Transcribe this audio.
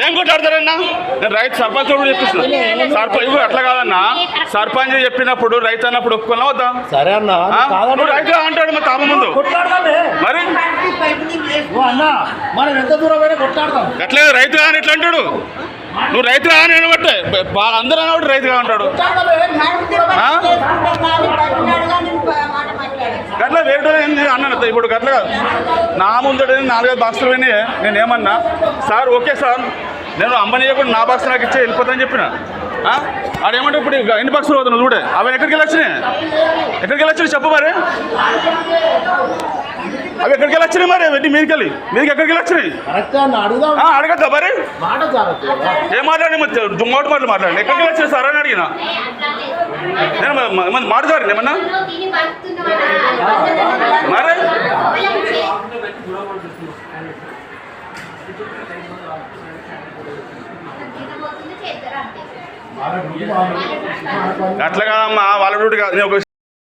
ఏం కొట్లాడతారన్నా? నేను రైతు సర్పంచ్ కూడా చెప్పిస్తున్నా. సర్పంచ్ అట్లా కాదన్నా, సర్పంచ్ చెప్పినప్పుడు రైతు అన్నప్పుడు ఒప్పుకున్నా వద్దా? సరే అన్న, నువ్వు రైతు అంటాడు మా తామ ముందు మరి మనం ఎంత దూరం అయినా కొట్లాడతాం. అట్లే రైతు అని ఎట్లా అంటాడు? నువ్వు రైతు అని అనబట్టే అందరూ అన్నప్పుడు రైతుగా ఉంటాడు. గట్లా వేరే అన్నాను ఇప్పుడు గట్ల నా ముందట 4-5 బాక్సులు పోయినాయి. నేనేమన్నా సార్ ఓకే సార్ నేను అమ్మనీయకుండా నా బాక్స్ నాకు ఇచ్చే వెళ్ళిపోతానని చెప్పిన. ఆడేమంటే ఇప్పుడు ఎన్ని బాక్సులు పోతున్నావు చూడే, అవి ఎక్కడికి వెళ్ళొచ్చినాయి? ఎక్కడికి వెళ్ళొచ్చినాయి చెప్పు మరి. అవి ఎక్కడికి వెళ్ళొచ్చినాయి మరి? మీదికి ఎక్కడికి వెళ్ళొచ్చినాయి అడగద్దా మరి? ఏం మాట్లాడి దుమ్మోటు మాటలు మాట్లాడండి. ఎక్కడికి వెళ్ళొచ్చినాయి సార్ అని అడిగిన. నేను మాట్లాడారు ఏమన్నా మరి? అట్లా కాదమ్మా, వాళ్ళ డ్యూటీ కాదు.